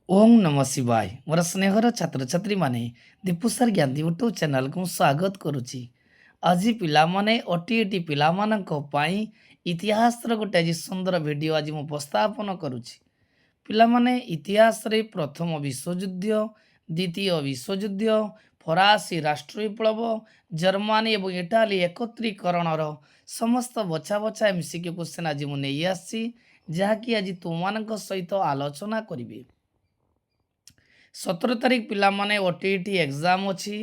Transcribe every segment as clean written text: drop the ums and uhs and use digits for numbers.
ओम नमः शिवाय मोर स्नेहर छात्र छात्री माने दीपुसार ज्ञान यूट्यूब चैनल को स्वागत करुच्ची। आज पिलामाने ओटीटी पिलामानंको पाई इतिहासर गोटे आज सुंदर वीडियो आज मु उपस्थापन करुच्ची। पिलामाने इतिहास रे प्रथम विश्वयुद्ध, द्वितीय विश्वयुद्ध, फरासी राष्ट्र विप्लव, जर्मानी एवं इटाली एकत्रीकरणर समस्त बछा बछा एमसीक्यू क्वेश्चन आज मु नहीं आसी, जहाँकि आज तुम सहित आलोचना करी। 17 तारिख पिलामाने ओटीटी एग्जाम अच्छी,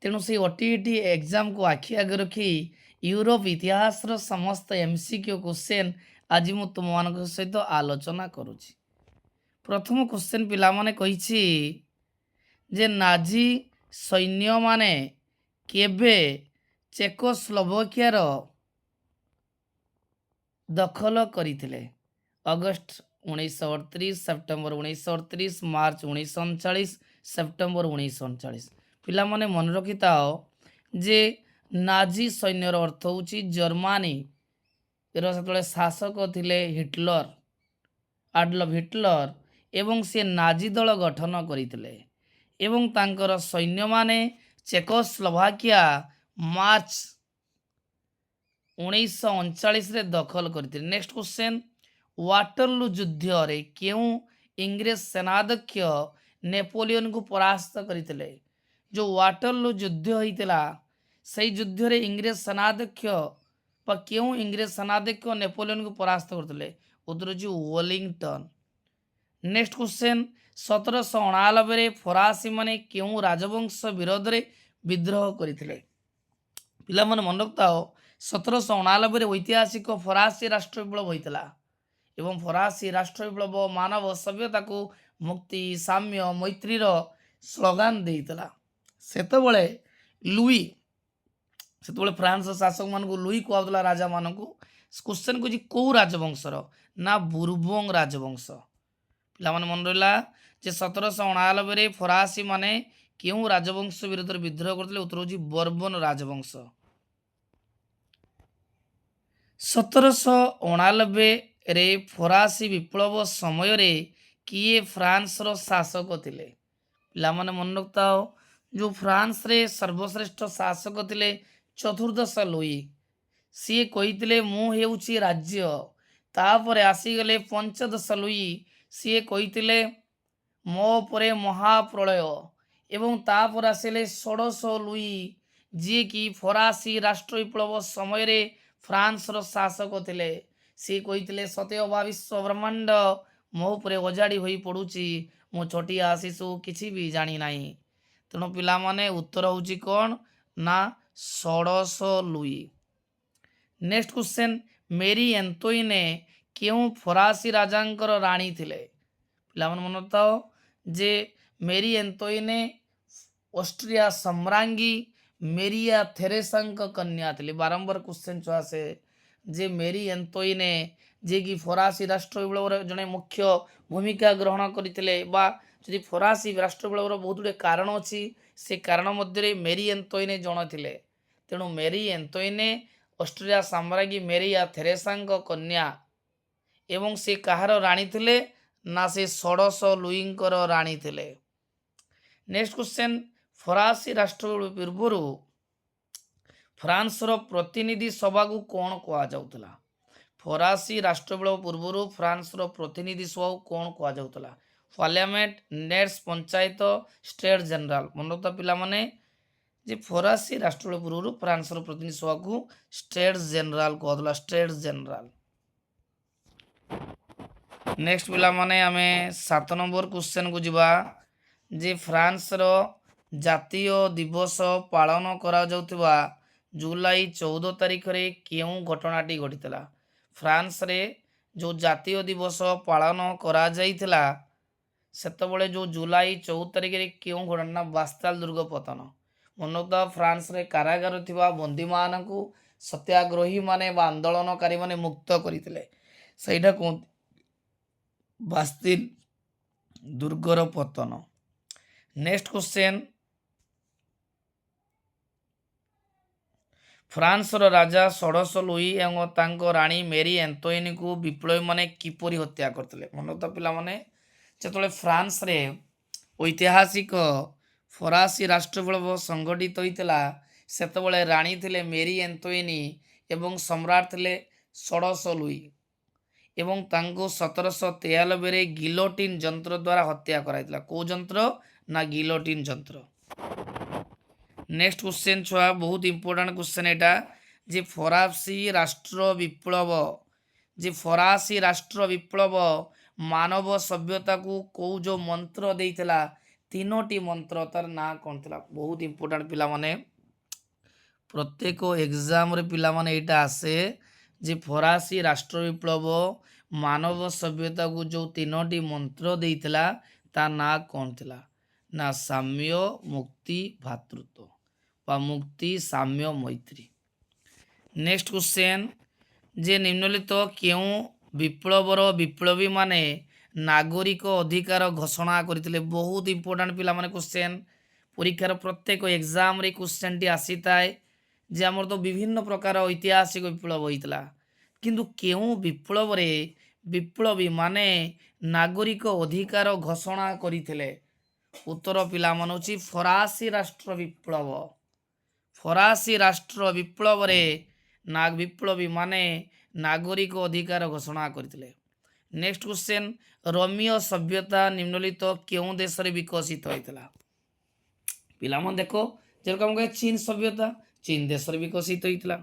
तेणु से ओटीटी एग्जाम को आखि आगे रखी यूरोप इतिहास समस्त एमसीक्यू क्वेश्चन आज मु तुम सहित आलोचना करुच्ची। प्रथम क्वेश्चन पिलामाने कहिछि जे नाजी सैन्य माने केबे चेकोस्लोवाकियार दखल करथिले? अगस्ट 1938, सेप्टेम्बर 1938, मार्च 1939, सेप्टेम्बर 1939। पिलामाने मन रखिता जे नाजी सैन्यर अर्थ होची जर्मानी से शासक थिले हिटलर, आडल्फ हिटलर, एवं से नाजी दल गठन करथिले एवं तांकर सैन्य माने चेकोस्लोवाकिया मार्च 1939 रे दखल करथिले। नेक्स्ट क्वेश्चन, वाटरलू युद्ध रे क्यों इंग्रेज सेनाध्यक्ष नेपोलियन को परास्त करथिले? जो वाटरलू युद्ध होइतिला सही युद्ध रे इंग्रेज सेनाध्यक्ष क्यों इंग्रेज सेनाध्यक्ष नेपोलियन को परास्त करथिले? उत्तर जी वेलिंगटन। नेक्स्ट क्वेश्चन, 1789 फरासी माने क्यों राजवंश विरोध रे विद्रोह करथिले? पिला मन मन रखता हो 1789 ऐतिहासिक फरासी राष्ट्र विप्लव होइतिला एवं फरासी राष्ट्र विप्लव मानव सभ्यता को मुक्ति साम्य मैत्रीर स्लोगान देइतिला। सेतबळे लुई सेतबळे फ्रांस शासक मान को लुई कहउतला राजा मान को। क्वेश्चन को जी को राजवंशर ना बुर्बोंग राजवंश। पिला मन मन रहिला जे 1789 फरासी माने क्यों राजवंश विरुद्ध विद्रोह करथिले? उत्तर होची बर्बन राजवंश। 1789 रे फरासी विप्लव समय रे किए फ्रांस रो शासक थिले? पिला माने मन रखता हो जो फ्रांस रे सर्वश्रेष्ठ शासक थिले चतुर्दश लुई। सी कहिथिले मु हेउची राज्य। तापरे आसीगले पंचदश लुई, सी कहिथिले मो परे महाप्रलय। एवं तापर आसिले षोडश लुई, जी कि फरासी राष्ट्र विप्लव समय रे फ्रांस रो शासक थिले। सी कहिथिले सत्यवा विश्व ब्रह्मांड मो उपरे ओजाड़ी होई पड़ुची, मु छोटिया शिशु किछि भी जानी नाही। तेणु पिला माने उत्तर होची कोन ना षोडश लुई। नेक्स्ट क्वेश्चन, मेरी एंतोइने क्यों फरासी राजांकर राणी थिले? पिला मन मन रखताओ जे मेरी एंतोइने ऑस्ट्रिया सम्रांगी मेरिया थेरेसांक कन्या थिले। बारंबार क्वेश्चन आसे जे मेरी एंतोइने जे कि फरासी राष्ट्र विप्लव जड़े मुख्य भूमिका ग्रहण करते जदि फरासी राष्ट्र विप्लव बहुत गुड़े कारण अच्छी से कारण मध्य मेरी एंतोइने जन थे। तेणु मेरी एंतोइने ऑस्ट्रिया साम्राज्ञी मेरिया थेरेसांक कन्या एवं से कहार राणी थिले ना से षोडश लुईंकर राणी थिले। नेक्स्ट क्वेश्चन, फरासी राष्ट्र पूर्वर फ्रांस रो प्रतिनिधि सभा को कौन कहा जाउतला? फरासी राष्ट्र पूर्वर फ्रांस रो प्रतिनिधि सभा को कौन कहा जाउतला? पार्लियामेंट, नेट्स, पंचायत, स्टेट जनरल। मन रखता पिला माने जे फरासी राष्ट्र पूर्व फ्रांस रो प्रतिनिधि सभा को स्टेट जनरल कहला, स्टेट जनरल। नेक्स्ट पिला माने आमे 7 नंबर क्वेश्चन को जिबा जे फ्रांस रो जातीय दिवस पालन करा जाउतबा जुलाई 14 तारिख रे केउ घटनाटी घटितला? फ्रांस रे जो जातीय दिवस पालन करा जाइतला सेतबळे जो जुलाई 14 तारिख रे केउ घटना? बास्ताल दुर्ग पतन। मनोता फ्रांस रे कारागार थिबा बंदी मानकु सत्याग्रही माने बा आंदोलनकारी माने मुक्त करितले, सेटा को बास्तिल दुर्गर पतन। नेक्स्ट क्वेश्चन, फ्रांस रो राजा षोडश लुई एवं तांको राणी मेरी एंतोइनी को विप्लवी माने किपरि हत्या करथिले? मन तो पिला माने ଯେତେବେଳେ ଫ୍ରାନ୍ସରେ ଐତିହାସିକ ଫରାସୀ ରାଷ୍ଟ୍ର ବିପ୍ଳବ ସଂଗଠିତ ହୋଇଥିଲା ସେତେବେଳେ ରାଣୀ ଥିଲେ ମେରି ଆନ୍ତୋଇନି ଏବଂ ସମ୍ରାଟ ଥିଲେ ଷୋଡ଼ଶ ଲୁଇ ଏବଂ ତାଙ୍କୁ 1793ରେ ଗିଲୋଟିନ୍ ଯନ୍ତ୍ର ଦ୍ୱାରା ହତ୍ୟା କରାଯାଇଥିଲା। କେଉଁ ଯନ୍ତ୍ର? ନା ଗିଲୋଟିନ୍ ଯନ୍ତ୍ର। ନେକ୍ସଟ କ୍ୱେଶ୍ଚନ ଛୁଆ ବହୁତ ଇମ୍ପୋର୍ଟାଣ୍ଟ କ୍ୱେଶ୍ଚନ ଏଇଟା ଯେ ଫରାସୀ ରାଷ୍ଟ୍ର ବିପ୍ଳବ ମାନବ ସଭ୍ୟତାକୁ କେଉଁ ଯେଉଁ ମନ୍ତ୍ର ଦେଇଥିଲା? 3ଟି ମନ୍ତ୍ର, ତାର ନାଁ କ'ଣ ଥିଲା? ବହୁତ ଇମ୍ପୋର୍ଟାଣ୍ଟ ପିଲାମାନେ, ପ୍ରତ୍ୟେକ ଏକ୍ଜାମରେ ପିଲାମାନେ ଏଇଟା ଆସେ ଯେ ଫରାସୀ ରାଷ୍ଟ୍ର ବିପ୍ଳବ ମାନବ ସଭ୍ୟତାକୁ ଯେଉଁ 3ଟି ମନ୍ତ୍ର ଦେଇଥିଲା ତା ନାଁ କ'ଣ ଥିଲା? ନା ସାମ୍ୟ, ମୁକ୍ତି, ଭାତୃତ୍ୱ ବା ମୁକ୍ତି, ସାମ୍ୟ, ମୈତ୍ରୀ। ନେକ୍ସଟ କ୍ୱେଶ୍ଚନ ଯେ ନିମ୍ନଲିଖିତ କେଉଁ ବିପ୍ଳବର ବିପ୍ଳବୀ ମାନେ ନାଗରିକ ଅଧିକାର ଘୋଷଣା କରିଥିଲେ? ବହୁତ ଇମ୍ପୋର୍ଟାଣ୍ଟ ପିଲାମାନେ କ୍ୱେଶ୍ଚନ, ପରୀକ୍ଷାର ପ୍ରତ୍ୟେକ ଏକ୍ଜାମରେ କ୍ୱେଶ୍ଚନଟି ଆସିଥାଏ ଯେ ଆମର ତ ବିଭିନ୍ନ ପ୍ରକାର ଐତିହାସିକ ବିପ୍ଳବ ହୋଇଥିଲା, କିନ୍ତୁ କେଉଁ ବିପ୍ଳବରେ ବିପ୍ଳବୀ ମାନେ ନାଗରିକ ଅଧିକାର ଘୋଷଣା କରିଥିଲେ? ଉତ୍ତର ପିଲାମାନେ ହେଉଛି ଫରାସୀ ରାଷ୍ଟ୍ର ବିପ୍ଳବ। ଫରାସୀ ରାଷ୍ଟ୍ର ବିପ୍ଳବରେ ବିପ୍ଳବୀ ମାନେ ନାଗରିକ ଅଧିକାର ଘୋଷଣା କରିଥିଲେ। ନେକ୍ସଟ କ୍ୱେଶ୍ଚନ, ରୋମୀୟ ସଭ୍ୟତା ନିମ୍ନଲିଖିତ କେଉଁ ଦେଶରେ ବିକଶିତ ହୋଇଥିଲା? ପିଲାମାନେ ଦେଖ, ଯେରକମ ଆମେ କହିବା ଚୀନ ସଭ୍ୟତା, ଚୀନ ଦେଶରେ ବିକଶିତ ହୋଇଥିଲା।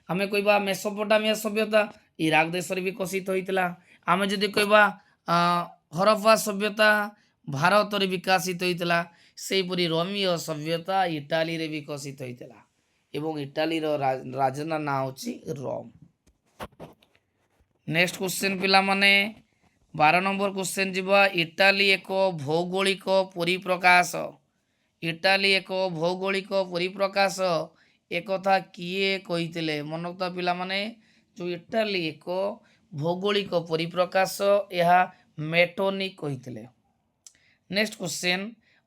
ଆମେ କହିବା ମେସୋପୋଟାମିଆ ସଭ୍ୟତା, ଇରାକ ଦେଶରେ ବିକଶିତ ହୋଇଥିଲା। ଆମେ ଯଦି କହିବା ହରପ୍ପା ସଭ୍ୟତା, ଭାରତରେ ବିକଶିତ ହୋଇଥିଲା। ସେହିପରି ରୋମୀୟ ସଭ୍ୟତା ଇଟାଲୀରେ ବିକଶିତ ହୋଇଥିଲା ଏବଂ ଇଟାଲୀର ରାଜଧାନୀ ନାଁ ହେଉଛି ରୋମ। ନେକ୍ସଟ କ୍ୱେଶ୍ଚନ ପିଲାମାନେ 12 ନମ୍ବର କ୍ୱେଶ୍ଚନ ଯିବା, ଇଟାଲୀ ଏକ ଭୌଗୋଳିକ ପରିପ୍ରକାଶ। ଇଟାଲୀ ଏକ ଭୌଗୋଳିକ ପରିପ୍ରକାଶ ଏକଥା କିଏ କହିଥିଲେ? ମନୋକ୍ତ ପିଲାମାନେ, ଯେଉଁ ଇଟାଲୀ ଏକ ଭୌଗୋଳିକ ପରିପ୍ରକାଶ ଏହା ମେଟୋନି କହିଥିଲେ। ନେକ୍ସଟ କ୍ୱେଶ୍ଚନ,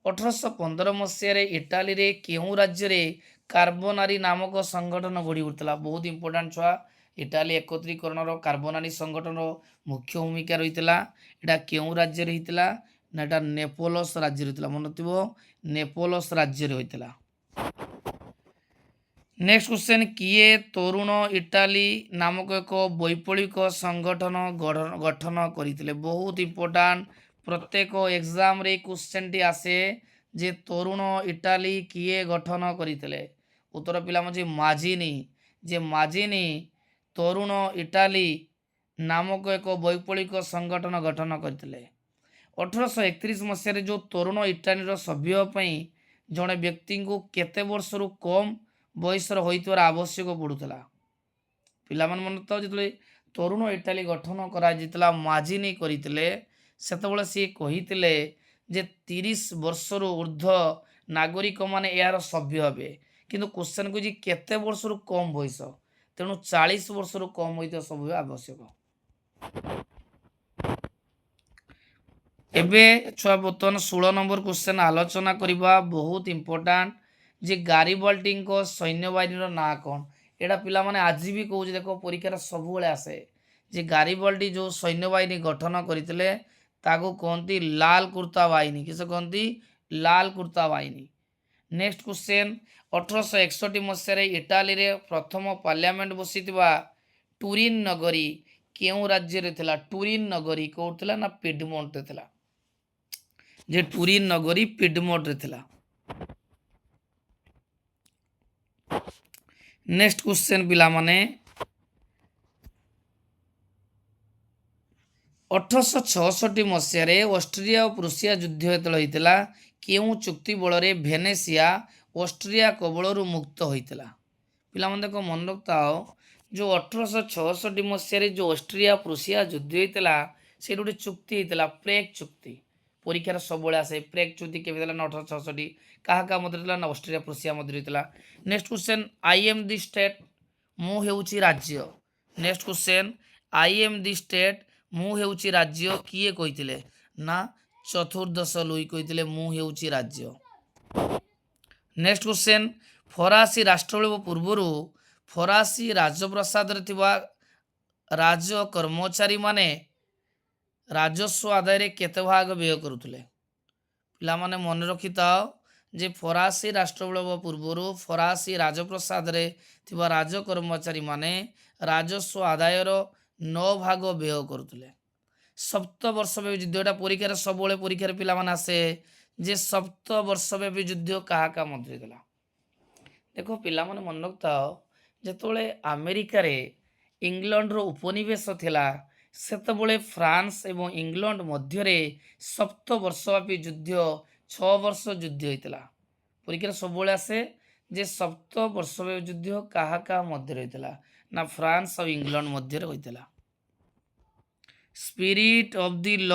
1815 ମସିହାରେ ଇଟାଲୀରେ କେଉଁ ରାଜ୍ୟରେ କାର୍ବୋନାରୀ ନାମକ ସଂଗଠନ ଗଢ଼ି ଉଠିଥିଲା? ବହୁତ ଇମ୍ପୋର୍ଟାଣ୍ଟ ଛୁଆ, ଇଟାଲୀ ଏକତ୍ରୀକରଣର କାର୍ବୋନାରୀ ସଂଗଠନର ମୁଖ୍ୟ ଭୂମିକା ରହିଥିଲା। ଏଇଟା କେଉଁ ରାଜ୍ୟରେ ହେଇଥିଲା? ନା ଏଇଟା ନେପୋଲସ ରାଜ୍ୟରେ ହୋଇଥିଲା। ମନେ ଥିବ, ନେପୋଲସ ରାଜ୍ୟରେ ହୋଇଥିଲା। ନେକ୍ସଟ କ୍ୱେଶ୍ଚନ, କିଏ ତରୁଣ ଇଟାଲୀ ନାମକ ଏକ ବୈପ୍ଳବିକ ସଂଗଠନ ଗଠନ କରିଥିଲେ? ବହୁତ ଇମ୍ପୋର୍ଟାଣ୍ଟ, ପ୍ରତ୍ୟେକ ଏକ୍ଜାମରେ କ୍ୱେଶ୍ଚନଟି ଆସେ ଯେ ତରୁଣ ଇଟାଲୀ କିଏ ଗଠନ କରିଥିଲେ? ଉତ୍ତର ପିଲାମାନେ ମାଜିନି ତରୁଣ ଇଟାଲୀ ନାମକ ଏକ ବୈପ୍ଳବିକ ସଂଗଠନ ଗଠନ କରିଥିଲେ। 1831 ମସିହାରେ ଯେଉଁ ତରୁଣ ଇଟାଲୀର ସଭ୍ୟ ପାଇଁ ଜଣେ ବ୍ୟକ୍ତିଙ୍କୁ କେତେ ବର୍ଷରୁ କମ୍ ବୟସର ହୋଇଥିବାର ଆବଶ୍ୟକ ପଡ଼ୁଥିଲା? ପିଲାମାନେ ମନେ ତ, ଯେତେବେଳେ ତରୁଣ ଇଟାଲୀ ଗଠନ କରାଯାଇଥିଲା, ମାଜିନି କରିଥିଲେ, ସେତେବେଳେ ସିଏ କହିଥିଲେ ଯେ 30 ବର୍ଷରୁ ଉର୍ଦ୍ଧ୍ୱ ନାଗରିକମାନେ ଏହାର ସଭ୍ୟ ହେବେ। କିନ୍ତୁ କ୍ୱେଶ୍ଚନ କହୁଛି କେତେ ବର୍ଷରୁ କମ୍ ବୟସ, ତେଣୁ 40 ବର୍ଷରୁ କମ୍ ହୋଇଥିବା ସଭ୍ୟ ଆବଶ୍ୟକ। ଏବେ ଛୁଆ ବର୍ତ୍ତମାନ 16 ନମ୍ବର କ୍ୱେଶ୍ଚନ ଆଲୋଚନା କରିବା, ବହୁତ ଇମ୍ପୋର୍ଟାଣ୍ଟ ଯେ ଗାରିବାଲ୍ଡିଙ୍କ ସୈନ୍ୟବାହିନୀର ନାଁ କ'ଣ? ଏଇଟା ପିଲାମାନେ ଆଜି ବି କହୁଛି, ଦେଖ ପରୀକ୍ଷାରେ ସବୁବେଳେ ଆସେ ଯେ ଗାରିବାଲ୍ଡି ଯେଉଁ ସୈନ୍ୟବାହିନୀ ଗଠନ କରିଥିଲେ ତାକୁ କହନ୍ତି ଲାଲ କୁର୍ତ୍ତା ବାହିନୀ। କିସ କହନ୍ତି? ଲାଲ କୁର୍ତ୍ତା ବାହିନୀ। ନେକ୍ସଟ କ୍ୱେଶ୍ଚନ, 1861 ମସିହାରେ ଇଟାଲୀରେ ପ୍ରଥମ ପାର୍ଲିଆମେଣ୍ଟ ବସିଥିବା ଟୁରିନ ନଗରୀ କେଉଁ ରାଜ୍ୟରେ ଥିଲା? ଟୁରିନ ନଗରୀ କେଉଁଠି ଥିଲା? ନା ପିଡମୋଣ୍ଟରେ ଥିଲା। ଯେ ଟୁରିନ ନଗରୀ ପିଡମୋଣ୍ଟରେ ଥିଲା। ନେକ୍ସଟ କ୍ୱେଶ୍ଚନ ପିଲାମାନେ, 1866 ମସିହାରେ ଅଷ୍ଟ୍ରିଆ ଓ ପ୍ରୁସିଆ ଯୁଦ୍ଧ ଯେତେବେଳେ ହୋଇଥିଲା, କେଉଁ ଚୁକ୍ତି ବଳରେ ଭେନେସିଆ ଅଷ୍ଟ୍ରିଆ କବଳରୁ ମୁକ୍ତ ହୋଇଥିଲା? ପିଲାମାନେ ଦେଖ ମନେ ରଖିଥାଅ, ଯେଉଁ 1866 ମସିହାରେ ଯେଉଁ ଅଷ୍ଟ୍ରିଆ ପ୍ରୁସିଆ ଯୁଦ୍ଧ ହୋଇଥିଲା ସେଇଠି ଗୋଟେ ଚୁକ୍ତି ହେଇଥିଲା, ପ୍ରେଗ ଚୁକ୍ତି। ପରୀକ୍ଷାରେ ସବୁବେଳେ ଆସେ ପ୍ରେଗ ଚୁକ୍ତି କେବେ ଥିଲା? ନା 1866। କାହା କାହା ମଧ୍ୟରେ ଥିଲା? ନା ଅଷ୍ଟ୍ରିଆ ପ୍ରୁସିଆ ମଧ୍ୟରେ ଥିଲା। Next question, I M the state, ମୁଁ ହେଉଛି ରାଜ୍ୟ। Next question, I M the state, ମୁଁ ହେଉଛି ରାଜ୍ୟ କିଏ କହିଥିଲେ? ନା ଚତୁର୍ଦ୍ଦଶ ଲୁଇ କହିଥିଲେ ମୁଁ ହେଉଛି ରାଜ୍ୟ। ନେକ୍ସଟ କ୍ୱେଶ୍ଚନ, ଫରାସୀ ରାଷ୍ଟ୍ରବିପ୍ଳବ ପୂର୍ବରୁ ଫରାସୀ ରାଜପ୍ରାସାଦରେ ଥିବା ରାଜ କର୍ମଚାରୀମାନେ ରାଜସ୍ୱ ଆଦାୟରେ କେତେ ଭାଗ ବ୍ୟୟ କରୁଥିଲେ? ପିଲାମାନେ ମନେ ରଖିଥାଅ ଯେ ଫରାସୀ ରାଷ୍ଟ୍ରବିପ୍ଳବ ପୂର୍ବରୁ ଫରାସୀ ରାଜପ୍ରସାଦରେ ଥିବା ରାଜ କର୍ମଚାରୀମାନେ ରାଜସ୍ୱ ଆଦାୟର 9 ଭାଗ ବ୍ୟୟ କରୁଥିଲେ। ସପ୍ତବର୍ଷବ୍ୟାପୀ ଯୁଦ୍ଧ, ଏଟା ପରୀକ୍ଷାରେ ସବୁବେଳେ ପରୀକ୍ଷାରେ ପିଲାମାନେ ଆସେ ଯେ ସପ୍ତବର୍ଷବ୍ୟାପୀ ଯୁଦ୍ଧ କାହା କାହା ମଧ୍ୟରେ ଥିଲା। ଦେଖ ପିଲାମାନେ ମନେ ରଖିଥାଅ, ଯେତେବେଳେ ଆମେରିକାରେ ଇଂଲଣ୍ଡର ଉପନିବେଶ ଥିଲା ସେତେବେଳେ ଫ୍ରାନ୍ସ ଏବଂ ଇଂଲଣ୍ଡ ମଧ୍ୟରେ ସପ୍ତବର୍ଷବ୍ୟାପୀ ଯୁଦ୍ଧ 6 ବର୍ଷ ଯୁଦ୍ଧ ହୋଇଥିଲା। ପରୀକ୍ଷାରେ ସବୁବେଳେ ଆସେ ଯେ ସପ୍ତବର୍ଷବ୍ୟାପୀ ଯୁଦ୍ଧ କାହା କାହା ମଧ୍ୟରେ ହୋଇଥିଲା? ନା ଫ୍ରାନ୍ସ ଆଉ ଇଂଲଣ୍ଡ ମଧ୍ୟରେ ହୋଇଥିଲା। ସ୍ପିରିଟ୍ ଅଫ୍ ଦି ଲ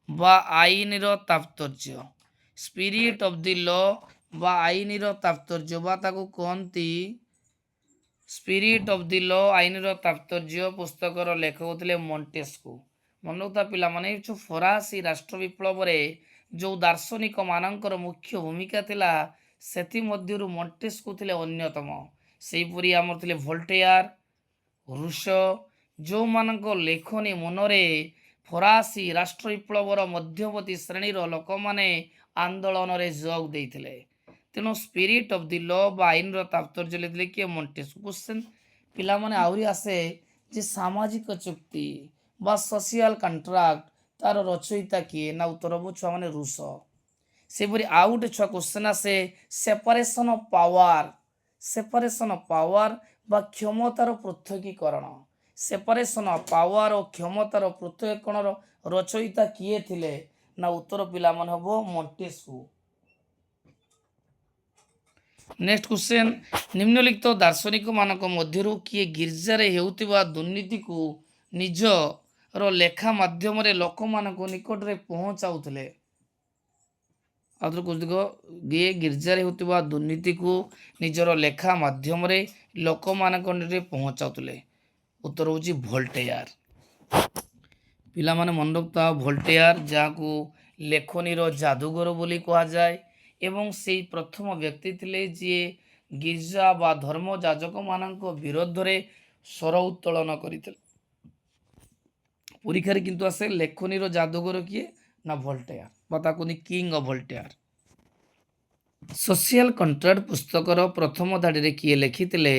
ବା ଆଇନର ତାତ୍ପର୍ଯ୍ୟ, ସ୍ପିରିଟ୍ ଅଫ୍ ଦି ଲ ବା ଆଇନର ତାତ୍ପର୍ଯ୍ୟ ବା ତାକୁ କହନ୍ତି ସ୍ପିରିଟ୍ ଅଫ୍ ଦି ଲ, ଆଇନର ତାତ୍ପର୍ଯ୍ୟ ପୁସ୍ତକର ଲେଖକ ଥିଲେ ମଣ୍ଟେସ୍କୁ। ମନେ ରଖୁଥିବା ପିଲାମାନେ, ଯେଉଁ ଫରାସୀ ରାଷ୍ଟ୍ର ବିପ୍ଳବରେ ଯେଉଁ ଦାର୍ଶନିକ ମାନଙ୍କର ମୁଖ୍ୟ ଭୂମିକା ଥିଲା ସେଥିମଧ୍ୟରୁ ମଣ୍ଟେସ୍କୁ ଥିଲେ ଅନ୍ୟତମ। ସେହିପରି ଆମର ଥିଲେ ଭୋଲ୍ଟେୟାର, ରୁଷୋ, ଯେଉଁମାନଙ୍କ ଲେଖନୀ ମନରେ ଫରାସୀ ରାଷ୍ଟ୍ର ବିପ୍ଳବର ମଧ୍ୟବର୍ତ୍ତୀ ଶ୍ରେଣୀର ଲୋକମାନେ ଆନ୍ଦୋଳନରେ ଯୋଗ ଦେଇଥିଲେ। ତେଣୁ ସ୍ପିରିଟ୍ ଅଫ୍ ଦି ଲ ବା ଆଇନର ତାତ୍ପର୍ଯ୍ୟ ଲେଖିଥିଲେ କିଏ? ମଣ୍ଟେସ୍କୁ। କ୍ୱେଶ୍ଚନ୍ ପିଲାମାନେ ଆହୁରି ଆସେ ଯେ ସାମାଜିକ ଚୁକ୍ତି ବା ସୋସିଆଲ କଣ୍ଟ୍ରାକ୍ଟ ତାର ରଚୟିତା କିଏ? ନା ଉତ୍ତର ହେବ ଛୁଆମାନେ ରୁଷୋ। ସେପରି ଆଉ ଗୋଟେ ଛୁଆ କ୍ୱେଶ୍ଚନ୍ ଆସେ separation of power, separation of power ବା କ୍ଷମତାର ପୃଥକୀକରଣ, ସେପାରେସନ୍ ଅଫ୍ ପାୱାର ଓ କ୍ଷମତାର ପୃଥକୀକରଣର ରଚୟିତା କିଏ ଥିଲେ? ନା ଉତ୍ତର ପିଲାମାନେ ହେବ ମଣ୍ଟେସ୍କୁ। ନେକ୍ସଟ କ୍ୱେଶ୍ଚନ୍, ନିମ୍ନଲିଖିତ ଦାର୍ଶନିକ ମାନଙ୍କ ମଧ୍ୟରୁ କିଏ ଗିର୍ଜାରେ ହେଉଥିବା ଦୁର୍ନୀତିକୁ ନିଜର ଲେଖା ମାଧ୍ୟମରେ ଲୋକମାନଙ୍କ ନିକଟରେ ପହଞ୍ଚାଉଥିଲେ? କିଏ ଗିର୍ଜାରେ ହେଉଥିବା ଦୁର୍ନୀତିକୁ ନିଜର ଲେଖା ମାଧ୍ୟମରେ ଲୋକମାନଙ୍କ ନିକଟରେ ପହଞ୍ଚାଉଥିଲେ? ଉତ୍ତର ହେଉଛି ଭୋଲ୍ଟେୟାର। ପିଲାମାନେ ମନେ ରଖୁଥାଅ, ଭୋଲ୍ଟେୟାର ଯାହାକୁ ଲେଖନୀର ଯାଦୁଘର ବୋଲି କୁହାଯାଏ ଏବଂ ସେଇ ପ୍ରଥମ ବ୍ୟକ୍ତି ଥିଲେ ଯିଏ ଗିର୍ଜା ବା ଧର୍ମ ଯାଜକମାନଙ୍କ ବିରୋଧରେ ସ୍ୱର ଉତ୍ତୋଳନ କରିଥିଲେ। ପରୀକ୍ଷାରେ କିନ୍ତୁ ଆସେ ଲେଖନୀର ଯାଦୁଘର କିଏ? ନା ଭୋଲ୍ଟେୟାର ବା ତାକୁ king of Voltaire. Social contract ପୁସ୍ତକର ପ୍ରଥମ ଧାଡ଼ିରେ କିଏ ଲେଖିଥିଲେ?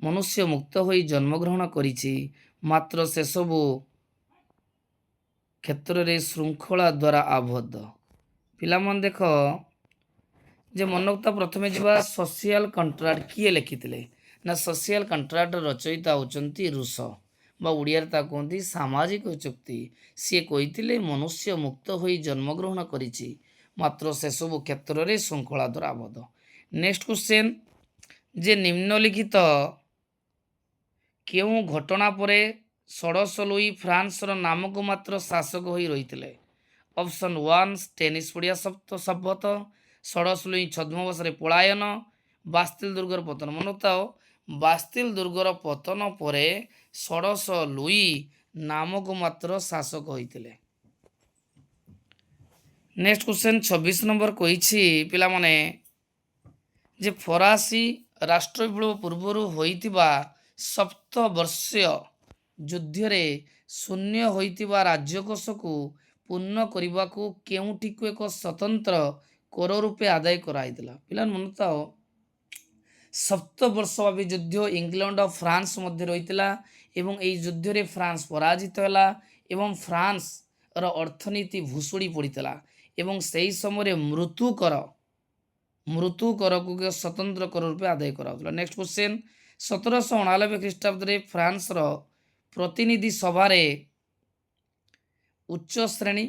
ମନୁଷ୍ୟ ମୁକ୍ତ ହୋଇ ଜନ୍ମଗ୍ରହଣ କରିଛି, ମାତ୍ର ସେସବୁ କ୍ଷେତ୍ରରେ ଶୃଙ୍ଖଳା ଦ୍ୱାରା ଆବଦ୍ଧ। ପିଲାମାନେ ଦେଖ ଯେ ମନେ ରଖୁଥିବା, ପ୍ରଥମେ ଯିବା ସୋସିଆଲ କଣ୍ଟ୍ରାକ୍ଟ କିଏ ଲେଖିଥିଲେ? ନା ସୋସିଆଲ କଣ୍ଟ୍ରାକ୍ଟର ରଚୟିତା ହେଉଛନ୍ତି ରୁଷୋ ବା ଓଡ଼ିଆରେ ତାକୁ କୁହନ୍ତି ସାମାଜିକ ଚୁକ୍ତି। ସିଏ କହିଥିଲେ ମନୁଷ୍ୟ ମୁକ୍ତ ହୋଇ ଜନ୍ମଗ୍ରହଣ କରିଛି, ମାତ୍ର ସେସବୁ କ୍ଷେତ୍ରରେ ଶୃଙ୍ଖଳା ଦ୍ୱାରା ଆବଦ୍ଧ। ନେକ୍ସଟ କ୍ୱେଶ୍ଚନ୍, ଯେ ନିମ୍ନଲିଖିତ କେଉଁ ଘଟଣା ପରେ ଷୋଡ଼ଶ ଲୁଇ ଫ୍ରାନ୍ସର ନାମକୁ ମାତ୍ର ଶାସକ ହୋଇ ରହିଥିଲେ? ଅପସନ୍ 1 ଟେନିସ୍ ପଡ଼ିଆ ଶପଥ, ଷୋଡ଼ଶ ଲୁଇ ଛଦ୍ମବେଶରେ ପଳାୟନ, ବାସ୍ତିଲ ଦୁର୍ଗର ପତନ। ମନେ ରଖୁଥାଅ, ବାସ୍ତିଲ ଦୁର୍ଗର ପତନ ପରେ ଷୋଡ଼ଶ ଲୁଇ ନାମକୁ ମାତ୍ର ଶାସକ ହୋଇଥିଲେ। ନେକ୍ସଟ କ୍ୱେଶ୍ଚନ୍ 26 ନମ୍ବର କହିଛି ପିଲାମାନେ ଯେ ଫରାସୀ ରାଷ୍ଟ୍ର ବିପ୍ଳବ ପୂର୍ବରୁ ହୋଇଥିବା ସପ୍ତବର୍ଷୀୟ ଯୁଦ୍ଧରେ ଶୂନ୍ୟ ହୋଇଥିବା ରାଜ୍ୟକୋଷକୁ ପୂର୍ଣ୍ଣ କରିବାକୁ କେଉଁଠିକୁ ଏକ ସ୍ୱତନ୍ତ୍ର କର ରୂପେ ଆଦାୟ କରାଯାଇଥିଲା? ପିଲାମାନେ ମନେ ରଖୁଥାଅ, ସପ୍ତବର୍ଷବ୍ୟାପୀ ଯୁଦ୍ଧ ଇଂଲଣ୍ଡ ଓ ଫ୍ରାନ୍ସ ମଧ୍ୟରେ ରହିଥିଲା ଏବଂ ଏହି ଯୁଦ୍ଧରେ ଫ୍ରାନ୍ସ ପରାଜିତ ହେଲା ଏବଂ ଫ୍ରାନ୍ସର ଅର୍ଥନୀତି ଭୁଷୁଡ଼ି ପଡ଼ିଥିଲା ଏବଂ ସେହି ସମୟରେ ମୃତ୍ୟୁକରକୁ ସ୍ୱତନ୍ତ୍ର କର ରୂପେ ଆଦାୟ କରାଯାଉଥିଲା। ନେକ୍ସଟ କ୍ୱେଶ୍ଚନ୍, 1789 ଖ୍ରୀଷ୍ଟାବ୍ଦରେ ଫ୍ରାନ୍ସର ପ୍ରତିନିଧି ସଭାରେ ଉଚ୍ଚ ଶ୍ରେଣୀ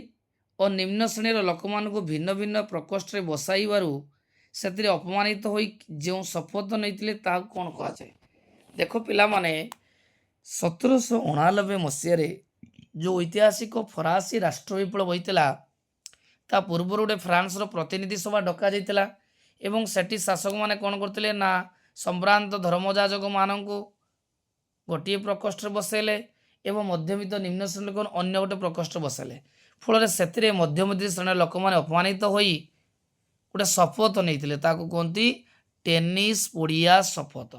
ଓ ନିମ୍ନ ଶ୍ରେଣୀର ଲୋକମାନଙ୍କୁ ଭିନ୍ନ ଭିନ୍ନ ପ୍ରକୋଷ୍ଠରେ ବସାଇବାରୁ ସେଥିରେ ଅପମାନିତ ହୋଇ ଯେଉଁ ଶପଥ ନେଇଥିଲେ ତାହାକୁ କ'ଣ କୁହାଯାଏ? ଦେଖ ପିଲାମାନେ, 1789 ମସିହାରେ ଯେଉଁ ଐତିହାସିକ ଫରାସୀ ରାଷ୍ଟ୍ର ବିପ୍ଳବ ହୋଇଥିଲା ତା ପୂର୍ବରୁ ଗୋଟେ ଫ୍ରାନ୍ସର ପ୍ରତିନିଧି ସଭା ଡକାଯାଇଥିଲା ଏବଂ ସେଠି ଶାସକମାନେ କ'ଣ କରୁଥିଲେ? ନା ସମ୍ଭ୍ରାନ୍ତ ଧର୍ମଯାଜକମାନଙ୍କୁ ଗୋଟିଏ ପ୍ରକୋଷ୍ଠରେ ବସାଇଲେ ଏବଂ ମଧ୍ୟବିତ୍ତ ନିମ୍ନ ଶ୍ରେଣୀ ଲୋକଙ୍କୁ ଅନ୍ୟ ଗୋଟେ ପ୍ରକୋଷ୍ଠରେ ବସାଇଲେ। ଫଳରେ ସେଥିରେ ମଧ୍ୟବିତ୍ତ ଶ୍ରେଣୀର ଲୋକମାନେ ଅପମାନିତ ହୋଇ ଗୋଟେ ଶପଥ ନେଇଥିଲେ, ତାକୁ କୁହନ୍ତି ଟେନିସ୍ ପଡ଼ିଆ ଶପଥ।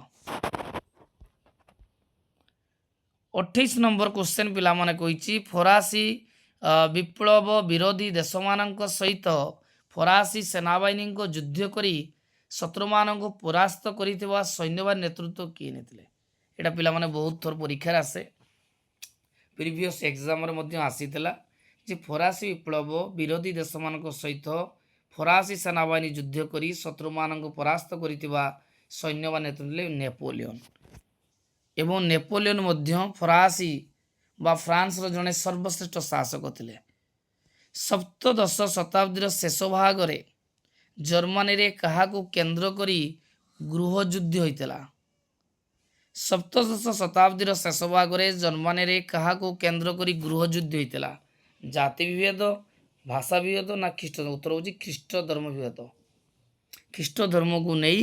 28 ନମ୍ବର କ୍ୱେଶ୍ଚନ୍ ପିଲାମାନେ କହିଛି ଫରାସୀ ବିପ୍ଳବ ବିରୋଧୀ ଦେଶମାନଙ୍କ ସହିତ ଫରାସୀ ସେନାବାହିନୀଙ୍କ ଯୁଦ୍ଧ କରି ଶତ୍ରୁମାନଙ୍କୁ ପରାସ୍ତ କରିଥିବା ସୈନ୍ୟବାହିନୀ ନେତୃତ୍ୱ କିଏ ନେଇଥିଲେ? ଏଇଟା ପିଲାମାନେ ବହୁତ ଥର ପରୀକ୍ଷାରେ ଆସେ, ପ୍ରିଭିୟସ୍ ଏକ୍ଜାମରେ ମଧ୍ୟ ଆସିଥିଲା ଯେ ଫରାସୀ ବିପ୍ଳବ ବିରୋଧୀ ଦେଶମାନଙ୍କ ସହିତ ଫରାସୀ ସେନାବାହିନୀ ଯୁଦ୍ଧ କରି ଶତ୍ରୁମାନଙ୍କୁ ପରାସ୍ତ କରିଥିବା ସୈନ୍ୟବାହିନୀ ନେତୃତ୍ୱ ନେପୋଲିଅନ୍। ଏବଂ ନେପୋଲିଅନ୍ ମଧ୍ୟ ଫରାସୀ ବା ଫ୍ରାନ୍ସର ଜଣେ ସର୍ବଶ୍ରେଷ୍ଠ ଶାସକ ଥିଲେ। ସପ୍ତଦଶ ଶତାବ୍ଦୀର ଶେଷ ଭାଗରେ ଜର୍ମାନୀରେ କାହାକୁ କେନ୍ଦ୍ର କରି ଗୃହଯୁଦ୍ଧ ହୋଇଥିଲା? ସପ୍ତଦଶ ଶତାବ୍ଦୀର ଶେଷ ଭାଗରେ ଜର୍ମାନୀରେ କାହାକୁ କେନ୍ଦ୍ର କରି ଗୃହଯୁଦ୍ଧ ହୋଇଥିଲା? ଜାତି ବିଭେଦ, ଭାଷା ବିଭେଦ ନା ଖ୍ରୀଷ୍ଟ? ଉତ୍ତର ହେଉଛି ଖ୍ରୀଷ୍ଟ ଧର୍ମ ବିଭେଦ। ଖ୍ରୀଷ୍ଟ ଧର୍ମକୁ ନେଇ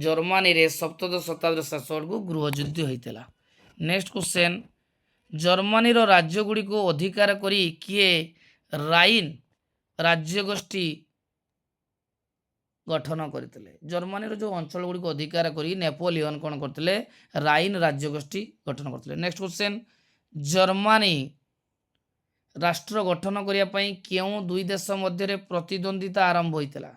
ଜର୍ମାନୀରେ ସପ୍ତଦଶ ଶତାବ୍ଦୀର ଶେଷ ବେଳକୁ ଗୃହଯୁଦ୍ଧ ହୋଇଥିଲା। ନେକ୍ସଟ କ୍ୱେଶ୍ଚନ୍, ଜର୍ମାନୀର ରାଜ୍ୟଗୁଡ଼ିକୁ ଅଧିକାର କରି କିଏ ରାଇନ୍ ରାଜ୍ୟଗୋଷ୍ଠୀ ଗଠନ କରିଥିଲେ? ଜର୍ମାନୀର ଯେଉଁ ଅଞ୍ଚଳ ଗୁଡ଼ିକୁ ଅଧିକାର କରି ନେପୋଲିଅନ୍ କ'ଣ କରିଥିଲେ? ରାଇନ୍ ରାଜ୍ୟଗୋଷ୍ଠୀ ଗଠନ କରିଥିଲେ। ନେକ୍ସଟ କ୍ୱେଶ୍ଚନ୍, ଜର୍ମାନୀ ରାଷ୍ଟ୍ର ଗଠନ କରିବା ପାଇଁ କେଉଁ ଦୁଇ ଦେଶ ମଧ୍ୟରେ ପ୍ରତିଦ୍ୱନ୍ଦିତା ଆରମ୍ଭ ହୋଇଥିଲା?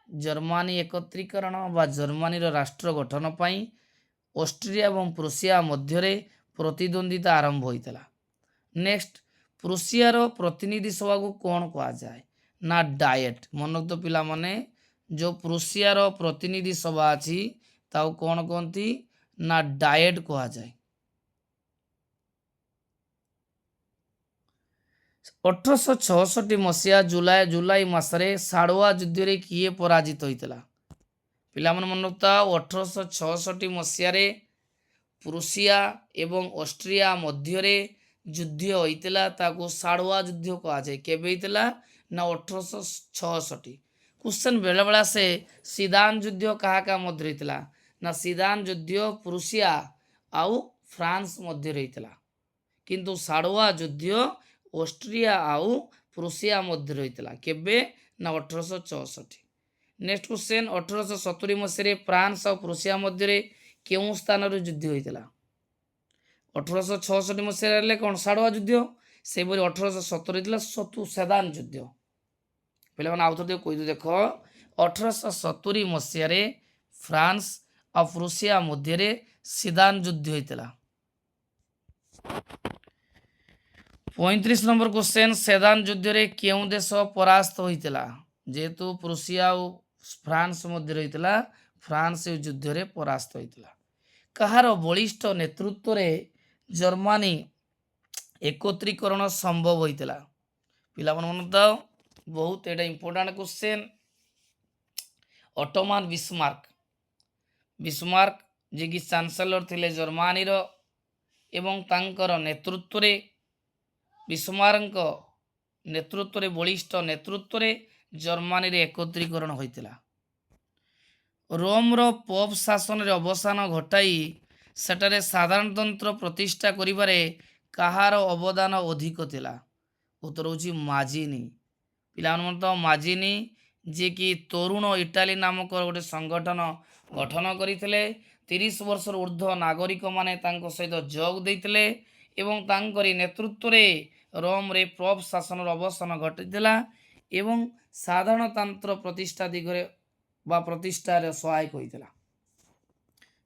ଜର୍ମାନୀ ଏକତ୍ରୀକରଣ ବା ଜର୍ମାନୀର ରାଷ୍ଟ୍ର ଗଠନ ପାଇଁ ଅଷ୍ଟ୍ରିଆ ଏବଂ ପ୍ରୁସିଆ ମଧ୍ୟରେ ପ୍ରତିଦ୍ୱନ୍ଦିତା ଆରମ୍ଭ ହୋଇଥିଲା। ନେକ୍ସଟ, ପ୍ରୁସିଆର ପ୍ରତିନିଧି ସଭାକୁ କ'ଣ କୁହାଯାଏ? ନା ଡାଏଟ୍। ମନୋକ୍ତ ପିଲାମାନେ, ଯେଉଁ ପ୍ରୁସିଆର ପ୍ରତିନିଧି ସଭା ଅଛି ତାକୁ କ'ଣ କହନ୍ତି? ନା ଡାଏଟ୍ କୁହାଯାଏ। 1866 ମସିହା ଜୁଲାଇ ମାସରେ ସାଡ଼ୱା ଯୁଦ୍ଧରେ କିଏ ପରାଜିତ ହୋଇଥିଲା? ପିଲାମାନେ ମନେ ରଖିଥାଅ, 1866 ମସିହାରେ ପ୍ରୁସିଆ ଏବଂ ଅଷ୍ଟ୍ରିଆ ମଧ୍ୟରେ ଯୁଦ୍ଧ ହୋଇଥିଲା, ତାକୁ ସାଡ଼ୱା ଯୁଦ୍ଧ କୁହାଯାଏ। କେବେ ହେଇଥିଲା? ନା 1866। କ୍ୱେଶ୍ଚନ୍ ବେଳେବେଳେ ଆସେ ସିଦାନ ଯୁଦ୍ଧ କାହା କାହା ମଧ୍ୟରେ ହେଇଥିଲା? ନା ସିଦାନ ଯୁଦ୍ଧ ପ୍ରୁସିଆ ଆଉ ଫ୍ରାନ୍ସ ମଧ୍ୟରେ ହେଇଥିଲା, କିନ୍ତୁ ସାଡ଼ୱା ଯୁଦ୍ଧ ଅଷ୍ଟ୍ରିଆ ଆଉ ପ୍ରୁସିଆ ମଧ୍ୟରେ ହୋଇଥିଲା। କେବେ? ନା 1866। ନେକ୍ସଟ କ୍ୱେଶ୍ଚନ୍, 1870 ମସିହାରେ ଫ୍ରାନ୍ସ ଆଉ ପ୍ରୁସିଆ ମଧ୍ୟରେ କେଉଁ ସ୍ଥାନରେ ଯୁଦ୍ଧ ହୋଇଥିଲା? 1866 ମସିହାରେ ହେଲେ କ'ଣ ସାଡ଼ୱା ଯୁଦ୍ଧ, ସେହିପରି 1870 ହେଇଥିଲା ସେଦାନ ଯୁଦ୍ଧ। ପିଲାମାନେ ଆଉ ଥରେ କହିଦେଉ, ଦେଖ 1870 ମସିହାରେ ଫ୍ରାନ୍ସ ଆଉ ପ୍ରୁସିଆ ମଧ୍ୟରେ ସିଦାନ ଯୁଦ୍ଧ ହୋଇଥିଲା। 35 ନମ୍ବର କ୍ୱେଶ୍ଚନ୍, ସେଦାନ ଯୁଦ୍ଧରେ କେଉଁ ଦେଶ ପରାସ୍ତ ହୋଇଥିଲା? ଯେହେତୁ ପ୍ରୁସିଆ ଆଉ ଫ୍ରାନ୍ସ ମଧ୍ୟରେ ହୋଇଥିଲା, ଫ୍ରାନ୍ସ ଏହି ଯୁଦ୍ଧରେ ପରାସ୍ତ ହୋଇଥିଲା। କାହାର ବଳିଷ୍ଠ ନେତୃତ୍ୱରେ ଜର୍ମାନୀ ଏକତ୍ରୀକରଣ ସମ୍ଭବ ହୋଇଥିଲା? ପିଲାମାନେ ମନେ ରଖିଥାଅ, ବହୁତ ଏଇଟା ଇମ୍ପୋର୍ଟାଣ୍ଟ କ୍ୱେଶ୍ଚନ୍। ଅଟୋମାନ ବିସ୍ମାର୍କ ଯିଏକି ଚାନ୍ସେଲର ଥିଲେ ଜର୍ମାନୀର, ଏବଂ ତାଙ୍କର ନେତୃତ୍ୱରେ ବିସ୍ମାର୍କଙ୍କ ନେତୃତ୍ୱରେ ବଳିଷ୍ଠ ନେତୃତ୍ୱରେ ଜର୍ମାନୀରେ ଏକତ୍ରୀକରଣ ହୋଇଥିଲା। ରୋମର ପୋପ୍ ଶାସନରେ ଅବସାନ ଘଟାଇ ସେଠାରେ ସାଧାରଣତନ୍ତ୍ର ପ୍ରତିଷ୍ଠା କରିବାରେ କାହାର ଅବଦାନ ଅଧିକ ଥିଲା? ଉତ୍ତର ହେଉଛି ମାଜିନି। ପିଲାମାନେ ତ ମାଜିନି ଯିଏକି ତରୁଣ ଇଟାଲୀ ନାମକ ଗୋଟେ ସଂଗଠନ ଗଠନ କରିଥିଲେ। 30 ବର୍ଷର ଉର୍ଦ୍ଧ୍ୱ ନାଗରିକମାନେ ତାଙ୍କ ସହିତ ଯୋଗ ଦେଇଥିଲେ ଏବଂ ତାଙ୍କରି ନେତୃତ୍ୱରେ ରୋମରେ ପୋପ୍ ଶାସନର ଅବସାନ ଘଟିଥିଲା ଏବଂ ସାଧାରଣତନ୍ତ୍ର ପ୍ରତିଷ୍ଠା ଦିଗରେ ବା ପ୍ରତିଷ୍ଠାରେ ସହାୟକ ହୋଇଥିଲା।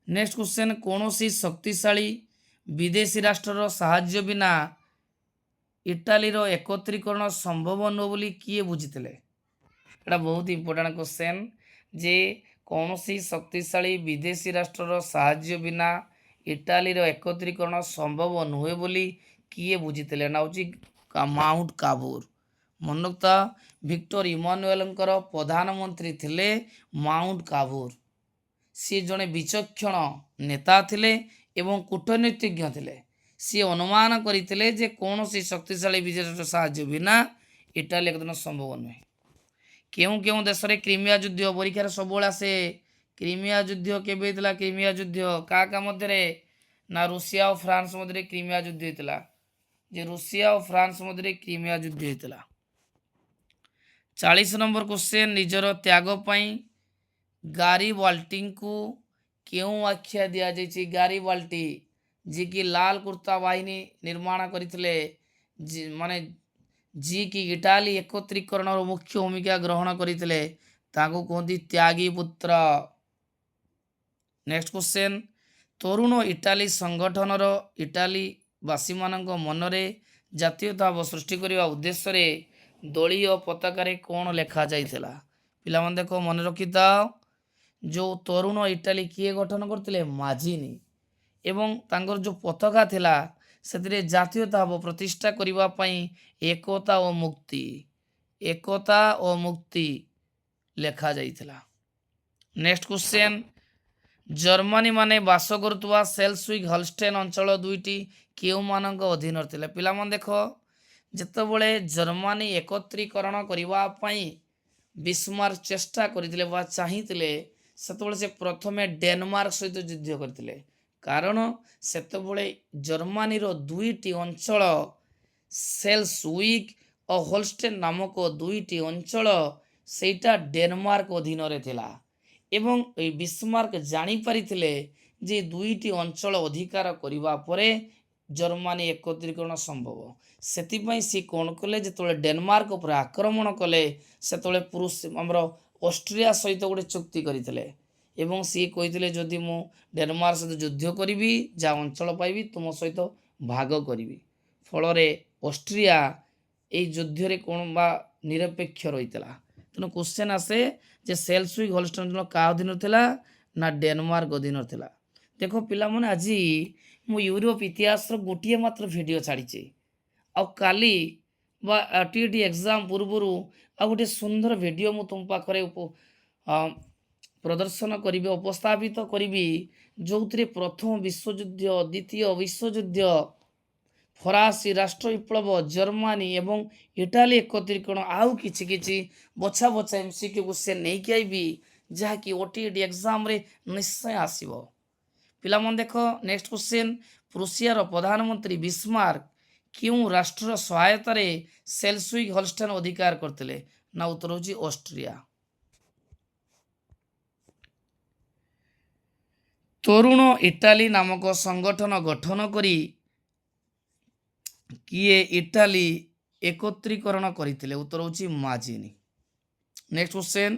ନେକ୍ସଟ କ୍ୱେଶ୍ଚନ୍, କୌଣସି ଶକ୍ତିଶାଳୀ ବିଦେଶୀ ରାଷ୍ଟ୍ରର ସାହାଯ୍ୟ ବିନା ଇଟାଲୀର ଏକତ୍ରୀକରଣ ସମ୍ଭବ ନୁହେଁ ବୋଲି କିଏ ବୁଝିଥିଲେ? ଏଇଟା ବହୁତ ଇମ୍ପୋର୍ଟାଣ୍ଟ କ୍ୱେଶ୍ଚନ୍ ଯେ କୌଣସି ଶକ୍ତିଶାଳୀ ବିଦେଶୀ ରାଷ୍ଟ୍ରର ସାହାଯ୍ୟ ବିନା ଇଟାଲୀର ଏକତ୍ରୀକରଣ ସମ୍ଭବ ନୁହେଁ ବୋଲି କିଏ ବୁଝିଥିଲେ? ନା ହେଉଛି ମାଉଣ୍ଟ କାବୁର। ମନୋକ୍ତ, ଭିକ୍ଟର ଇମାନୁଏଲଙ୍କର ପ୍ରଧାନମନ୍ତ୍ରୀ ଥିଲେ ମାଉଣ୍ଟ କାବୁର। ସିଏ ଜଣେ ବିଚକ୍ଷଣ ନେତା ଥିଲେ ଏବଂ କୂଟନୀତିଜ୍ଞ ଥିଲେ। ସିଏ ଅନୁମାନ କରିଥିଲେ ଯେ କୌଣସି ଶକ୍ତିଶାଳୀ ବିଦେଶୀ ସାହାଯ୍ୟ ବିନା ଇଟାଲୀ ଏକତ୍ରୀକରଣ ସମ୍ଭବ ନୁହେଁ। କେଉଁ କେଉଁ ଦେଶରେ କ୍ରିମିଆ ଯୁଦ୍ଧ ପରୀକ୍ଷାରେ ସବୁବେଳେ ଆସେ? କ୍ରିମିଆ ଯୁଦ୍ଧ କେବେ ହେଇଥିଲା? କ୍ରିମିଆ ଯୁଦ୍ଧ କାହା କାହା ମଧ୍ୟରେ? ନା ରୁଷିଆ ଓ ଫ୍ରାନ୍ସ ମଧ୍ୟରେ କ୍ରିମିଆ ଯୁଦ୍ଧ ହେଇଥିଲା। ଯେ ରୁଷିଆ ଓ ଫ୍ରାନ୍ସ ମଧ୍ୟରେ କ୍ରିମିଆ ଯୁଦ୍ଧ ହେଇଥିଲା। 40 ନମ୍ବର କ୍ୱେଶ୍ଚନ୍, ନିଜର ତ୍ୟାଗ ପାଇଁ ଗାରିବାଲ୍ଟିଙ୍କୁ କେଉଁ ଆଖ୍ୟା ଦିଆଯାଇଛି? ଗାରିବାଲ୍ଟି ଯିଏକି ଲାଲ କୁର୍ତ୍ତା ବାହିନୀ ନିର୍ମାଣ କରିଥିଲେ, ମାନେ ଯିଏକି ଇଟାଲୀ ଏକତ୍ରୀକରଣର ମୁଖ୍ୟ ଭୂମିକା ଗ୍ରହଣ କରିଥିଲେ ତାଙ୍କୁ କୁହନ୍ତି ତ୍ୟାଗୀ ପୁତ୍ର। ନେକ୍ସଟ କ୍ୱେଶ୍ଚନ୍, ତରୁଣ ଇଟାଲୀ ସଂଗଠନର ଇଟାଲୀ ବାସୀମାନଙ୍କ ମନରେ ଜାତୀୟତାଭାବ ସୃଷ୍ଟି କରିବା ଉଦ୍ଦେଶ୍ୟରେ ଦଳୀୟ ପତାକାରେ କ'ଣ ଲେଖାଯାଇଥିଲା? ପିଲାମାନେ ଦେଖ ମନେ ରଖିଥାଅ, ଯେଉଁ ତରୁଣ ଇଟାଲୀ କିଏ ଗଠନ କରିଥିଲେ? ମାଜିନି। ଏବଂ ତାଙ୍କର ଯେଉଁ ପତାକା ଥିଲା ସେଥିରେ ଜାତୀୟତାଭାବ ପ୍ରତିଷ୍ଠା କରିବା ପାଇଁ ଏକତା ଓ ମୁକ୍ତି, ଏକତା ଓ ମୁକ୍ତି ଲେଖାଯାଇଥିଲା। ନେକ୍ସଟ କ୍ୱେଶ୍ଚନ୍, ଜର୍ମାନୀ ମାନେ ବାସ କରୁଥିବା ସେଲସୁଇକ୍ ହଲଷ୍ଟେନ୍ ଅଞ୍ଚଳ ଦୁଇଟି କେଉଁମାନଙ୍କ ଅଧୀନରେ ଥିଲା? ପିଲାମାନେ ଦେଖ, ଯେତେବେଳେ ଜର୍ମାନୀ ଏକତ୍ରୀକରଣ କରିବା ପାଇଁ ବିସ୍ମାର୍କ ଚେଷ୍ଟା କରିଥିଲେ ବା ଚାହିଁଥିଲେ, ସେତେବେଳେ ସେ ପ୍ରଥମେ ଡେନମାର୍କ ସହିତ ଯୁଦ୍ଧ କରିଥିଲେ। କାରଣ ସେତେବେଳେ ଜର୍ମାନୀର ଦୁଇଟି ଅଞ୍ଚଳ ସେଲସୁଇକ୍ ଓ ହୋଲଷ୍ଟେନ୍ ନାମକ ଦୁଇଟି ଅଞ୍ଚଳ ସେଇଟା ଡେନମାର୍କ ଅଧୀନରେ ଥିଲା। ଏବଂ এই ବିସ୍ମାର୍କ ଜାଣିପାରିଥିଲେ ଯେ ଦୁଇଟି ଅଞ୍ଚଳ ଅଧିକାର କରିବା ପରେ ଜର୍ମାନୀ ଏକତ୍ରୀକରଣ ସମ୍ଭବ। ସେଥିପାଇଁ ସେ କ'ଣ କଲେ, ଯେତେବେଳେ ଡେନମାର୍କ ଉପରେ ଆକ୍ରମଣ କଲେ ସେତେବେଳେ ଆମର ଅଷ୍ଟ୍ରିଆ ସହିତ ଗୋଟେ ଚୁକ୍ତି କରିଥିଲେ ଏବଂ ସିଏ କହିଥିଲେ ଯଦି ମୁଁ ଡେନମାର୍କ ସହିତ ଯୁଦ୍ଧ କରିବି, ଯାହା ଅଞ୍ଚଳ ପାଇବି ତୁମ ସହିତ ଭାଗ କରିବି। ଫଳରେ ଅଷ୍ଟ୍ରିଆ এই ଯୁଦ୍ଧରେ କ'ଣ ବା ନିରପେକ୍ଷ ରହିଥିଲା। ତେଣୁ କ୍ୱେଶ୍ଚନ୍ ଆସେ ଯେ ସେଲସୁଇକ୍ ହୋଲଷ୍ଟେନ୍ କାହା ଅଧୀନରେ ଥିଲା? ନା ଡେନମାର୍କ ଅଧୀନରେ ଥିଲା। ଦେଖ ପିଲାମାନେ, ଆଜି ମୁଁ ୟୁରୋପ ଇତିହାସର ଗୋଟିଏ ମାତ୍ର ଭିଡ଼ିଓ ଛାଡ଼ିଛି। ଆଉ କାଲି ବା ଟିଟି ଏକ୍ଜାମ୍ ପୂର୍ବରୁ ଆଉ ଗୋଟେ ସୁନ୍ଦର ଭିଡ଼ିଓ ମୁଁ ତୁମ ପାଖରେ ପ୍ରଦର୍ଶନ କରିବି, ଉପସ୍ଥାପିତ କରିବି, ଯେଉଁଥିରେ ପ୍ରଥମ ବିଶ୍ୱଯୁଦ୍ଧ, ଦ୍ୱିତୀୟ ବିଶ୍ୱଯୁଦ୍ଧ, ଫରାସୀ ରାଷ୍ଟ୍ର ବିପ୍ଳବ, ଜର୍ମାନୀ ଏବଂ ଇଟାଲୀ ଏକତ୍ରୀକରଣ, ଆଉ କିଛି କିଛି ବଛା ବଛା MCQ କ୍ୱେଶ୍ଚନ୍ ନେଇକି ଆଇବି, ଯାହାକି OTT ଏକ୍ଜାମ୍ରେ ନିଶ୍ଚୟ ଆସିବ। ପିଲାମାନେ ଦେଖ, ନେକ୍ସଟ କ୍ୱେଶ୍ଚନ୍, ପ୍ରୁସିଆର ପ୍ରଧାନମନ୍ତ୍ରୀ ବିସ୍ମାର୍କ କେଉଁ ରାଷ୍ଟ୍ରର ସହାୟତାରେ ସେଲସୁଇକ୍ ହଲଷ୍ଟେନ୍ ଅଧିକାର କରିଥିଲେ? ନା ଉତ୍ତର ହେଉଛି ଅଷ୍ଟ୍ରିଆ। ତରୁଣ ଇଟାଲୀ ନାମକ ସଂଗଠନ ଗଠନ କରି କିଏ ଇଟାଲୀ ଏକତ୍ରୀକରଣ କରିଥିଲେ? ଉତ୍ତର ହେଉଛି ମାଜିନି। ନେକ୍ସଟ କ୍ୱେଶ୍ଚନ୍,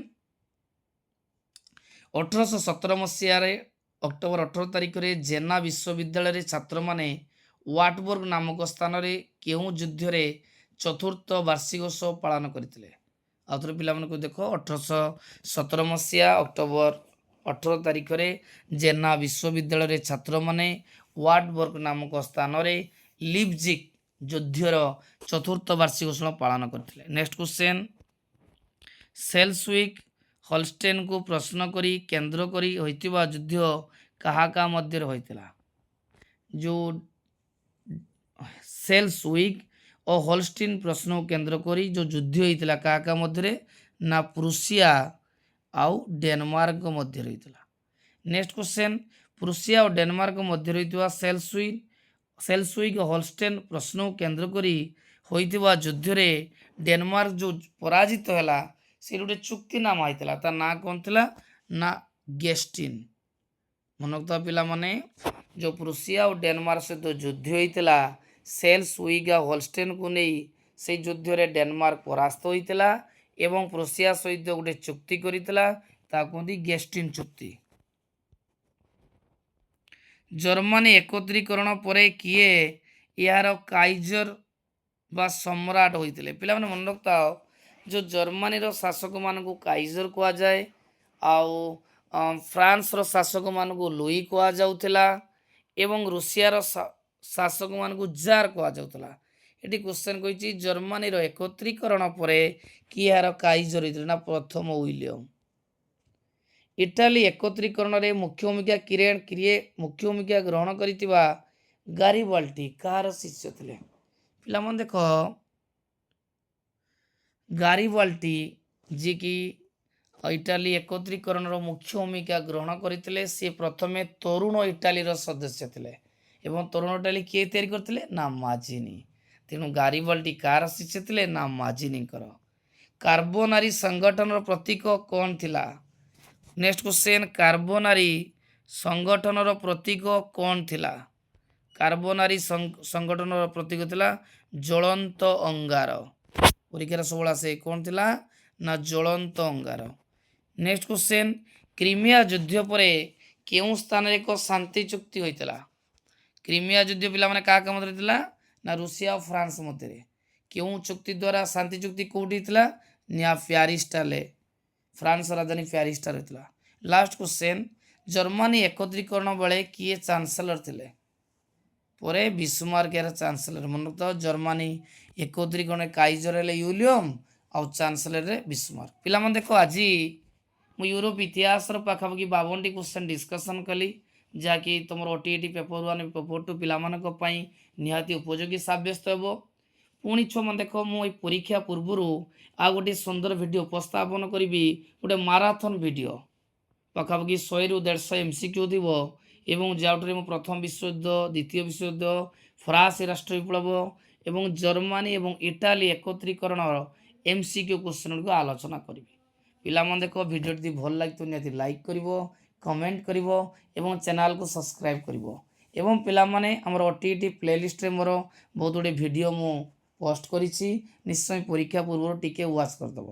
1817 ମସିହାରେ ଅକ୍ଟୋବର 18 ତାରିଖରେ ଜେନା ବିଶ୍ୱବିଦ୍ୟାଳୟରେ ଛାତ୍ରମାନେ ୱାଟବର୍ଗ ନାମକ ସ୍ଥାନରେ କେଉଁ ଯୁଦ୍ଧରେ ଚତୁର୍ଥ ବାର୍ଷିକୋତ୍ସବ ପାଳନ କରିଥିଲେ? ଆଉ ଥରେ ପିଲାମାନଙ୍କୁ ଦେଖ, 1817 ମସିହା ଅକ୍ଟୋବର 18 ତାରିଖରେ ଜେନା ବିଶ୍ୱବିଦ୍ୟାଳୟରେ ଛାତ୍ରମାନେ ୱାଟବର୍ଗ ନାମକ ସ୍ଥାନରେ ଲିପଜିଗ୍ ଯୁଦ୍ଧର ଚତୁର୍ଥ ବାର୍ଷିକୋତ୍ସବ ପାଳନ କରିଥିଲେ। ନେକ୍ସଟ କ୍ୱେଶ୍ଚନ୍, ସେଲସୁଇକ୍ ହଲଷ୍ଟେନ୍କୁ ପ୍ରଶ୍ନ କରି କେନ୍ଦ୍ର କରି ହୋଇଥିବା ଯୁଦ୍ଧ କାହା କାହା ମଧ୍ୟରେ ହୋଇଥିଲା? ଯେଉଁ ସେଲସୁଇକ୍ ଓ ହୋଲଷ୍ଟିନ୍ ପ୍ରଶ୍ନକୁ କେନ୍ଦ୍ର କରି ଯେଉଁ ଯୁଦ୍ଧ ହୋଇଥିଲା କାହା କାହା ମଧ୍ୟରେ? ନା ପ୍ରୁସିଆ ଆଉ ଡେନମାର୍କ ମଧ୍ୟରେ ହୋଇଥିଲା। ନେକ୍ସଟ କ୍ୱେଶ୍ଚନ୍, ପ୍ରୁସିଆ ଓ ଡେନମାର୍କ ମଧ୍ୟରେ ହୋଇଥିବା ସେଲସୁଇକ୍ ଓ ହୋଲଷ୍ଟେନ୍ ପ୍ରଶ୍ନକୁ କେନ୍ଦ୍ର କରି ହୋଇଥିବା ଯୁଦ୍ଧରେ ଡେନମାର୍କ ଯେଉଁ ପରାଜିତ ହେଲା, ସେ ଗୋଟେ ଚୁକ୍ତିନାମା ହେଇଥିଲା। ତା ନାଁ କ'ଣ ଥିଲା? ନା ଗେଷ୍ଟିନ୍। ମନେ ରଖୁଥିବା ପିଲାମାନେ, ଯେଉଁ ପ୍ରୁସିଆ ଓ ଡେନମାର୍କ ସହିତ ଯୁଦ୍ଧ ହୋଇଥିଲା ସେଲସୁଇକ୍ ଆଉ ହୋଲଷ୍ଟେନ୍କୁ ନେଇ, ସେଇ ଯୁଦ୍ଧରେ ଡେନମାର୍କ ପରାସ୍ତ ହୋଇଥିଲା ଏବଂ ପ୍ରୁସିଆ ସହିତ ଗୋଟେ ଚୁକ୍ତି କରିଥିଲା, ତାକୁ କୁହନ୍ତି ଗେଷ୍ଟିନ୍ ଚୁକ୍ତି। ଜର୍ମାନୀ ଏକତ୍ରୀକରଣ ପରେ କିଏ ଏହାର କାଇଜର ବା ସମ୍ରାଟ ହୋଇଥିଲେ? ପିଲାମାନେ ମନେ ରଖିଥାଅ, ଯେଉଁ ଜର୍ମାନୀର ଶାସକମାନଙ୍କୁ କାଇଜର କୁହାଯାଏ, ଆଉ ଫ୍ରାନ୍ସର ଶାସକମାନଙ୍କୁ ଲୁଇ କୁହାଯାଉଥିଲା ଏବଂ ରୁଷିଆର ଶାସକମାନଙ୍କୁ ଜାର୍ କୁହାଯାଉଥିଲା। ଏଠି କ୍ୱେଶ୍ଚନ୍ କହିଛି ଜର୍ମାନୀର ଏକତ୍ରୀକରଣ ପରେ କିଏ ଏହାର କାଇଜର ହୋଇଥିଲେ? ନା ପ୍ରଥମ ୱିଲିୟମ। ଇଟାଲୀ ଏକତ୍ରୀକରଣରେ ମୁଖ୍ୟ ଭୂମିକା ଗ୍ରହଣ କରିଥିବା ଗାରିବାଲ୍ଟି କାହାର ଶିଷ୍ୟ ଥିଲେ? ପିଲାମାନେ ଦେଖ, ଗାରିବାଲ୍ଟି ଯିଏକି ଇଟାଲୀ ଏକତ୍ରୀକରଣର ମୁଖ୍ୟ ଭୂମିକା ଗ୍ରହଣ କରିଥିଲେ, ସେ ପ୍ରଥମେ ତରୁଣ ଇଟାଲୀର ସଦସ୍ୟ ଥିଲେ ଏବଂ ତରୁଣ ଇଟାଲୀ କିଏ ତିଆରି କରିଥିଲେ? ନା ମାଜିନି। ତେଣୁ ଗାରିବାଲ୍ଟି କାହାର ଶିଷ୍ୟ ଥିଲେ? ନା ମାଜିନିଙ୍କର। କାର୍ବୋନାରୀ ସଂଗଠନର ପ୍ରତୀକ କ'ଣ ଥିଲା? ନେକ୍ସଟ କ୍ୱେଶ୍ଚନ୍, କାର୍ବୋନାରୀ ସଂଗଠନର ପ୍ରତୀକ କ'ଣ ଥିଲା? କାର୍ବୋନାରୀ ସଂଗଠନର ପ୍ରତୀକ ଥିଲା ଜ୍ୱଳନ୍ତ ଅଙ୍ଗାର। ପରୀକ୍ଷାରେ ସବୁବେଳେ ଆସେ କ'ଣ ଥିଲା ନା ଜ୍ୱଳନ୍ତ ଅଙ୍ଗାର। ନେକ୍ସଟ କ୍ୱେଶ୍ଚନ୍, କ୍ରିମିଆ ଯୁଦ୍ଧ ପରେ କେଉଁ ସ୍ଥାନରେ ଏକ ଶାନ୍ତି ଚୁକ୍ତି ହୋଇଥିଲା? କ୍ରିମିଆ ଯୁଦ୍ଧ ପିଲାମାନେ କାହା କାହା ମଧ୍ୟରେ ଥିଲା ନା ରୁଷିଆ ଓ ଫ୍ରାନ୍ସ ମଧ୍ୟରେ। କେଉଁ ଚୁକ୍ତି ଦ୍ୱାରା ଶାନ୍ତି ଚୁକ୍ତି କେଉଁଠି ହେଇଥିଲା ନା ପ୍ୟାରିସ୍ଟାଲେ, ଫ୍ରାନ୍ସ ରାଜଧାନୀ ପ୍ୟାରିସ୍ଟାରେ ହୋଇଥିଲା। ଲାଷ୍ଟ କ୍ୱେଶ୍ଚନ୍, ଜର୍ମାନୀ ଏକତ୍ରୀକରଣ ବେଳେ କିଏ ଚାନ୍ସେଲର ଥିଲେ? ପରେ ବିସ୍ମାର୍କ ଏହାର ଚାନ୍ସେଲର। ମନେ ରଖିଥାଅ, ଜର୍ମାନୀ ଏକତ୍ରୀକରଣ କାଇଜର ହେଲେ ୟୁଲିୟମ ଆଉ ଚାନ୍ସେଲରରେ ବିସ୍ମାର୍କ। ପିଲାମାନେ ଦେଖ, ଆଜି ମୁଁ ୟୁରୋପ ଇତିହାସର ପାଖାପାଖି 52ଟି କ୍ୱେଶ୍ଚନ୍ ଡିସ୍କସନ୍ କଲି, ଯାହାକି ତୁମର OTET ପେପର 1 ପେପର 2 ପିଲାମାନଙ୍କ ପାଇଁ ନିହାତି ଉପଯୋଗୀ ସାବ୍ୟସ୍ତ ହେବ। ପୁଣି ଛୁଆମାନେ ଦେଖ, ମୁଁ ଏଇ ପରୀକ୍ଷା ପୂର୍ବରୁ ଆଉ ଗୋଟିଏ ସୁନ୍ଦର ଭିଡ଼ିଓ ଉପସ୍ଥାପନ କରିବି, ଗୋଟେ ମାରାଥନ୍ ଭିଡ଼ିଓ ପାଖାପାଖି 100ରୁ 150 MCQ ଥିବ, ଏବଂ ଯେଉଁଠାରେ ମୁଁ ପ୍ରଥମ ବିଶ୍ୱଯୁଦ୍ଧ, ଦ୍ୱିତୀୟ ବିଶ୍ୱଯୁଦ୍ଧ, ଫରାସୀ ରାଷ୍ଟ୍ର ବିପ୍ଳବ ଏବଂ ଜର୍ମାନୀ ଏବଂ ଇଟାଲୀ ଏକତ୍ରୀକରଣର MCQ କ୍ୱେଶ୍ଚନ୍ ଗୁଡ଼ିକ ଆଲୋଚନା କରିବି। ପିଲାମାନେ ଦେଖ, ଭିଡ଼ିଓଟି ଯଦି ଭଲ ଲାଗିଥିବ ନିହାତି ଲାଇକ୍ କରିବ, କମେଣ୍ଟ କରିବ ଏବଂ ଚ୍ୟାନେଲକୁ ସବସ୍କ୍ରାଇବ୍ କରିବ। ଏବଂ ପିଲାମାନେ, ଆମର OTET ପ୍ଲେଲିଷ୍ଟରେ ମୋର ବହୁତ ଗୁଡ଼ିଏ ଭିଡ଼ିଓ ମୁଁ ପୋଷ୍ଟ କରିଛି, ନିଶ୍ଚୟ ପରୀକ୍ଷା ପୂର୍ବରୁ ଟିକେ ୱାଚ୍ କରିଦେବ।